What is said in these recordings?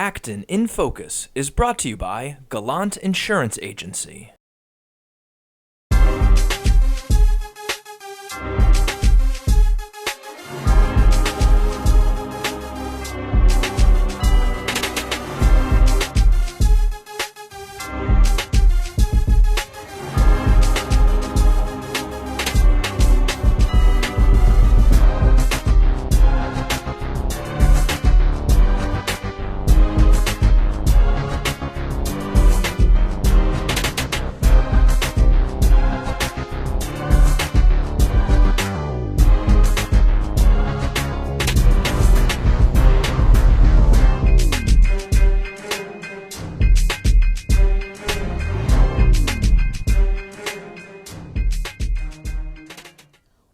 Acton in Focus is brought to you by Gallant Insurance Agency.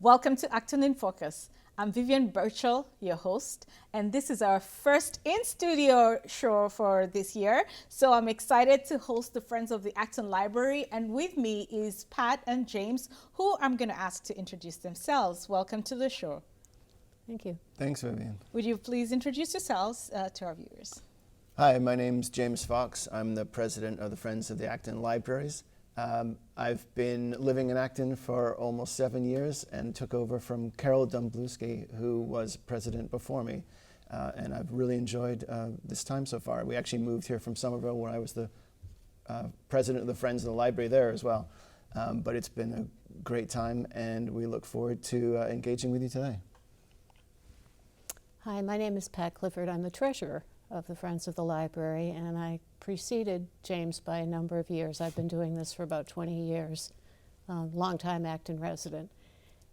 Welcome to Acton in Focus. I'm Vivian Birchall, your host, and this is our first in-studio show for this year. So I'm excited to host the Friends of the Acton Library, and with me is Pat and James, who I'm going to ask to introduce themselves. Welcome to the show. Thank you. Thanks, Vivian. Would you please introduce yourselves to our viewers? Hi, my name's James Fox. I'm the president of the Friends of the Acton Libraries. I've been living in Acton for almost 7 years and took over from Carol Dumbluski, who was president before me. And I've really enjoyed this time so far. We actually moved here from Somerville, where I was the president of the Friends of the Library there as well. But it's been a great time, and we look forward to engaging with you today. Hi, my name is Pat Clifford. I'm the treasurer of the Friends of the Library, and I preceded James by a number of years. I've been doing this for about 20 years, long-time Acton resident,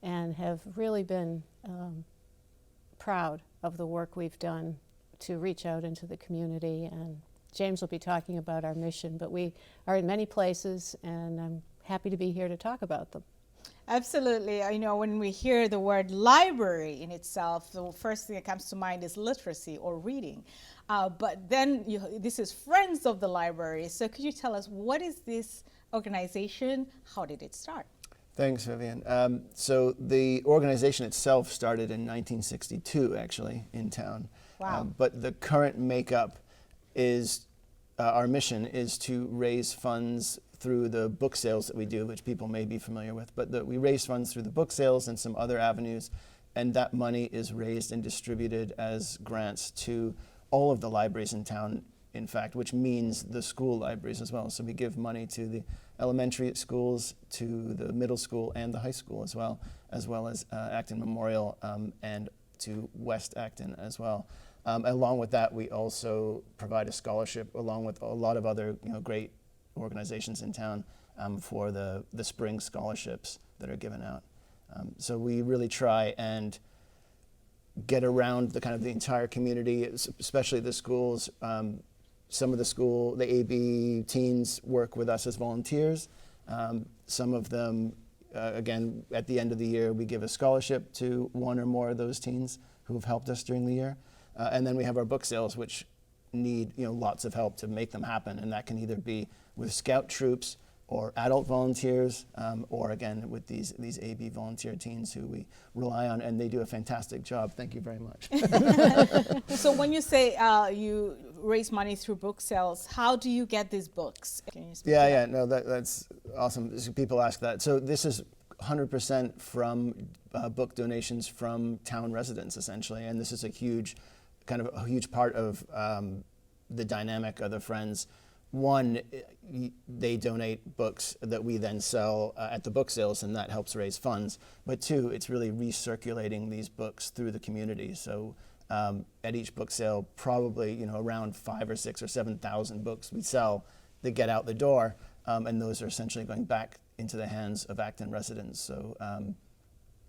and have really been proud of the work we've done to reach out into the community. And James will be talking about our mission, but we are in many places, and I'm happy to be here to talk about them. Absolutely. I know when we hear the word library in itself, the first thing that comes to mind is literacy or reading. But then this is Friends of the Library. So could you tell us, what is this organization? How did it start? Thanks, Vivian. So the organization itself started in 1962, actually, in town. Wow. But the current makeup is, our mission is to raise funds through the book sales that we do, which people may be familiar with. But we raise funds through the book sales and some other avenues, and that money is raised and distributed as grants to all of the libraries in town, in fact, which means the school libraries as well. So we give money to the elementary schools, to the middle school, and the high school as well as Acton Memorial and to West Acton as well. Along with that, we also provide a scholarship along with a lot of other great organizations in town for the spring scholarships that are given out. So we really try and get around the entire community, especially the schools. Some of the AB teens work with us as volunteers. Some of them, again, at the end of the year, we give a scholarship to one or more of those teens who have helped us during the year. And then we have our book sales, which need lots of help to make them happen, and that can either be with scout troops or adult volunteers, or again with these AB volunteer teens who we rely on, and they do a fantastic job. Thank you very much. So when you say you raise money through book sales, how do you get these books? Can you speak to that? No, that's awesome. People ask that. So this is 100% from book donations from town residents, essentially, and this is a huge part of the dynamic of the Friends. One, they donate books that we then sell at the book sales, and that helps raise funds. But two, it's really recirculating these books through the community. So at each book sale, probably around 5,000 or 6,000 or 7,000 books we sell that get out the door, and those are essentially going back into the hands of Acton residents. So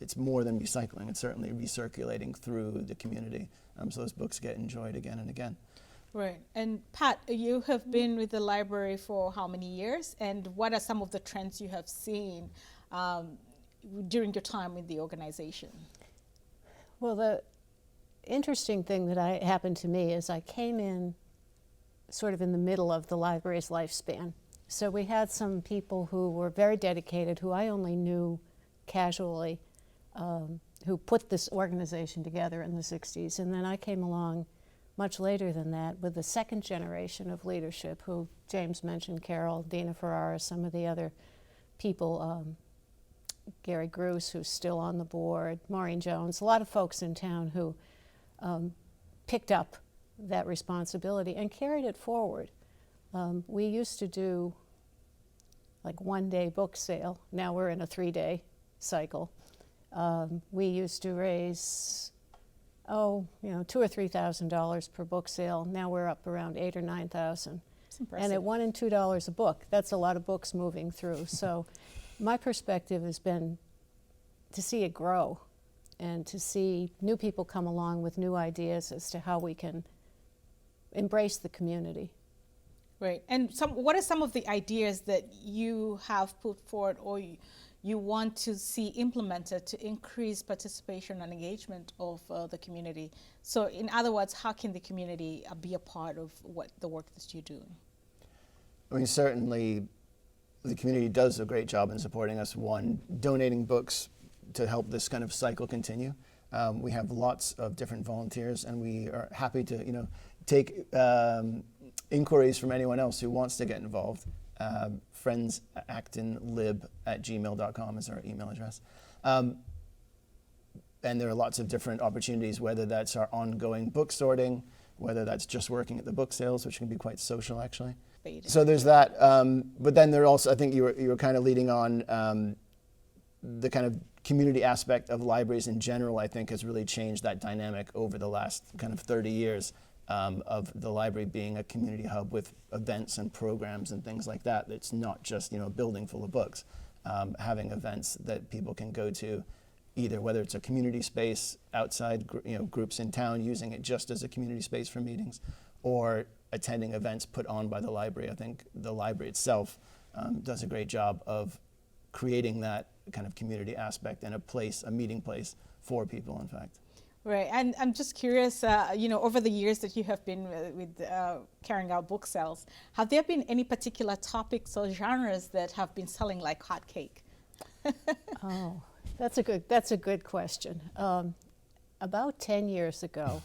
it's more than recycling; it's certainly recirculating through the community. So those books get enjoyed again and again. Right. And Pat, you have been with the library for how many years? And what are some of the trends you have seen during your time with the organization? Well, the interesting thing that happened to me is I came in sort of in the middle of the library's lifespan. So we had some people who were very dedicated, who I only knew casually, who put this organization together in the 60s. And then I came along much later than that with the second generation of leadership, who James mentioned, Carol, Dina Ferrara, some of the other people, Gary Gruce, who's still on the board, Maureen Jones, a lot of folks in town who picked up that responsibility and carried it forward. We used to do like one-day book sale. Now we're in a 3-day cycle. We used to raise, $2,000 or $3,000 per book sale. Now we're up around $8,000 or $9,000. That's impressive. And at $1 and $2 a book, that's a lot of books moving through. So my perspective has been to see it grow and to see new people come along with new ideas as to how we can embrace the community. Right. And what are some of the ideas that you have put forward or you want to see implemented to increase participation and engagement of the community? So in other words, how can the community be a part of the work that you do? I mean, certainly the community does a great job in supporting us. One, donating books to help this kind of cycle continue. We have lots of different volunteers, and we are happy to, take inquiries from anyone else who wants to get involved. friendsactonlib@gmail.com is our email address. And there are lots of different opportunities, whether that's our ongoing book sorting, whether that's just working at the book sales, which can be quite social, actually. So there's that. But then there also, I think you were kind of leading on the kind of community aspect of libraries in general, I think, has really changed that dynamic over the last kind of 30 years. Of the library being a community hub with events and programs and things like that. It's not just a building full of books. Having events that people can go to, either whether it's a community space outside, groups in town using it just as a community space for meetings, or attending events put on by the library. I think the library itself does a great job of creating that kind of community aspect and a meeting place for people, in fact. Right, and I'm just curious, over the years that you have been with carrying out book sales, have there been any particular topics or genres that have been selling like hotcake? Oh, that's a good question. About 10 years ago,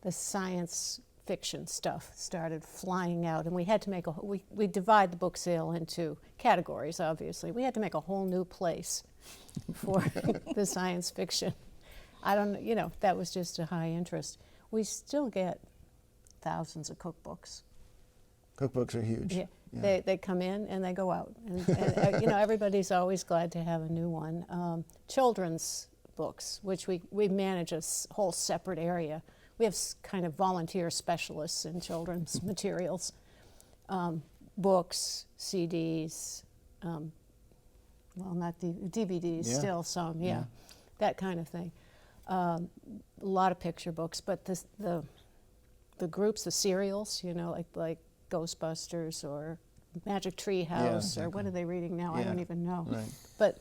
the science fiction stuff started flying out, and we had to make we divide the book sale into categories, obviously. We had to make a whole new place for the science fiction. I don't, that was just a high interest. We still get thousands of cookbooks. Cookbooks are huge. Yeah. Yeah. They come in and they go out. And everybody's always glad to have a new one. Children's books, which we manage a whole separate area. We have kind of volunteer specialists in children's materials. Books, CDs, not DVDs, Yeah. still some, yeah, that kind of thing. A lot of picture books, but the groups, the serials, like Ghostbusters or Magic Tree House, or what are they reading now? I don't even know. Right. But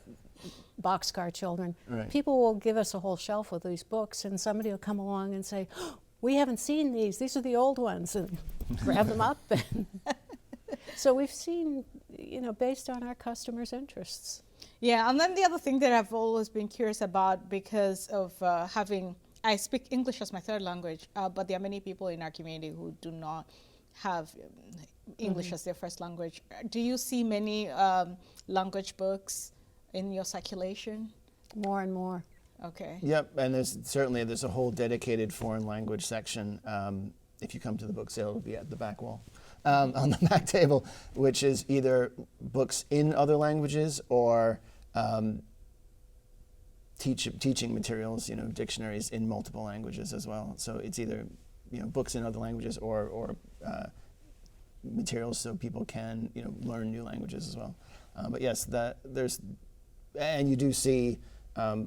Boxcar Children. Right. People will give us a whole shelf of these books, and somebody will come along and say, oh, we haven't seen these. These are the old ones, and grab them up. So we've seen, based on our customers' interests. Yeah, and then the other thing that I've always been curious about, because of I speak English as my third language, but there are many people in our community who do not have English as their first language. Do you see many language books in your circulation? More and more. Okay. Yep, and there's a whole dedicated foreign language section. If you come to the book sale, it'll be at the back wall, on the back table, which is either books in other languages or teaching materials, dictionaries in multiple languages as well. So it's either books in other languages or materials so people can learn new languages as well. But yes, and you do see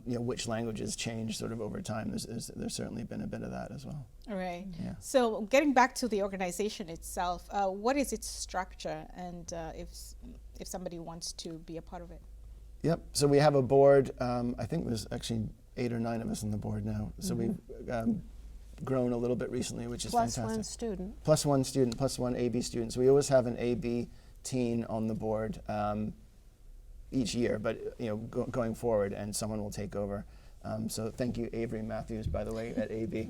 which languages change sort of over time. There's certainly been a bit of that as well. All right. Yeah. So getting back to the organization itself, what is its structure, and if somebody wants to be a part of it? Yep. So we have a board. I think there's actually 8 or 9 of us on the board now. So we've grown a little bit recently, which is fantastic. Plus one student. Plus one student, plus one AB student. So we always have an AB teen on the board each year, but going forward, and someone will take over. So thank you, Avery Matthews, by the way, at AB,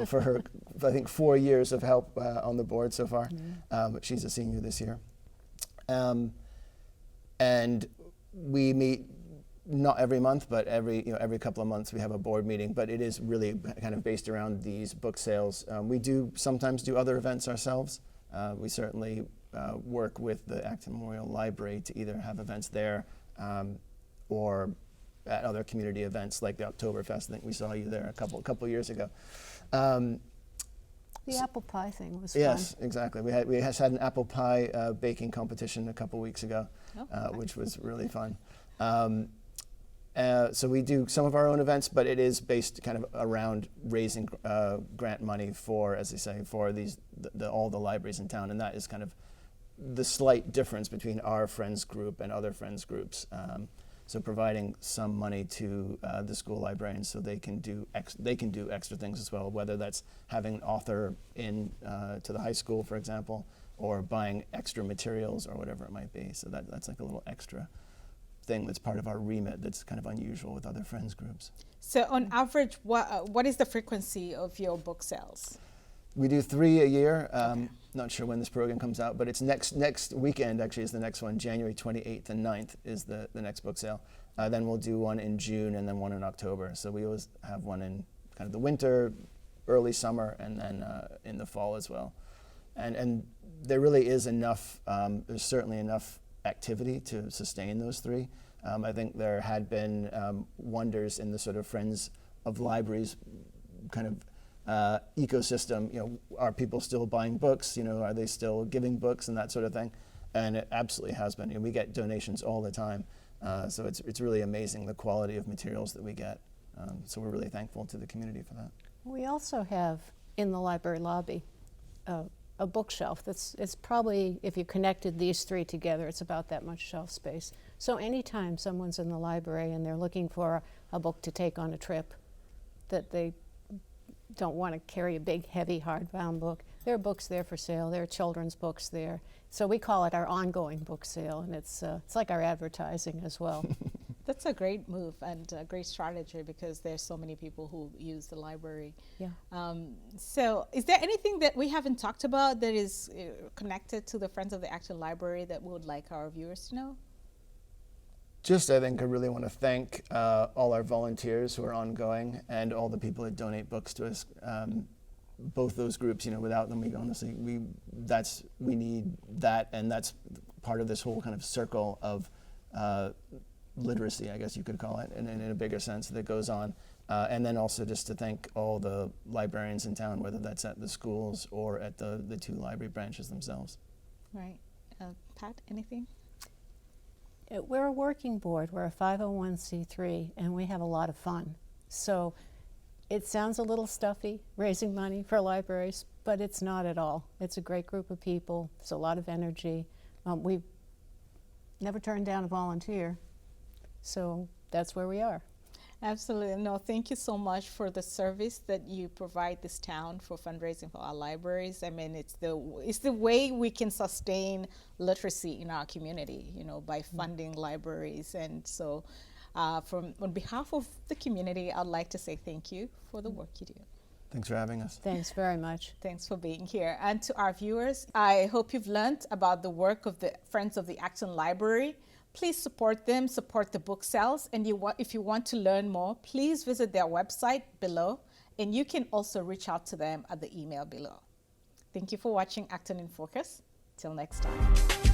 for her, I think, 4 years of help on the board so far. But she's a senior this year. And we meet not every month, but every couple of months we have a board meeting. But it is really kind of based around these book sales. We do sometimes do other events ourselves. We certainly work with the Acton Memorial Library to either have events there or at other community events like the Oktoberfest. I think we saw you there a couple years ago. The apple pie thing was fun. Yes, exactly. We had an apple pie baking competition a couple weeks ago, which was really fun. So we do some of our own events, but it is based kind of around raising grant money for, as I say, for all the libraries in town, and that is kind of the slight difference between our friends group and other friends groups. So providing some money to the school librarians so they can do extra things as well, whether that's having an author in to the high school, for example, or buying extra materials or whatever it might be. So that's like a little extra thing that's part of our remit that's kind of unusual with other friends groups. So on average, what is the frequency of your book sales? We do 3 a year. Not sure when this program comes out, but it's next weekend actually is the next one. January 28th and 9th is the next book sale. Then we'll do one in June and then one in October. So we always have one in kind of the winter, early summer, and then in the fall as well. And there really is enough, there's certainly enough activity to sustain those 3. I think there had been wonders in the sort of Friends of Libraries kind of ecosystem. Are people still buying books? Are they still giving books and that sort of thing? And it absolutely has been. We get donations all the time, so it's really amazing the quality of materials that we get. So we're really thankful to the community for that. We also have in the library lobby a bookshelf it's probably, if you connected these 3 together, it's about that much shelf space. So anytime someone's in the library and they're looking for a book to take on a trip that they don't want to carry a big, heavy, hardbound book, there are books there for sale. There are children's books there. So we call it our ongoing book sale, and it's like our advertising as well. That's a great move and a great strategy because there's so many people who use the library. Yeah. So is there anything that we haven't talked about that is connected to the Friends of the Acton Library that we would like our viewers to know? I think I really want to thank all our volunteers who are ongoing and all the people that donate books to us. Both those groups, without them, we honestly, we need that, and that's part of this whole kind of circle of literacy, I guess you could call it, and in a bigger sense that goes on. And then also just to thank all the librarians in town, whether that's at the schools or at the 2 library branches themselves. Right. Pat, anything? We're a working board. We're a 501c3, and we have a lot of fun. So it sounds a little stuffy, raising money for libraries, but it's not at all. It's a great group of people. There's a lot of energy. We've never turned down a volunteer, so that's where we are. Absolutely. No, thank you so much for the service that you provide this town for fundraising for our libraries. I mean, it's the way we can sustain literacy in our community, by funding libraries. And so on behalf of the community, I'd like to say thank you for the work you do. Thanks for having us. Thanks very much. Thanks for being here. And to our viewers, I hope you've learned about the work of the Friends of the Acton Library. Please support them, support the book sales, and if you want to learn more, please visit their website below, and you can also reach out to them at the email below. Thank you for watching Acton in Focus. Till next time.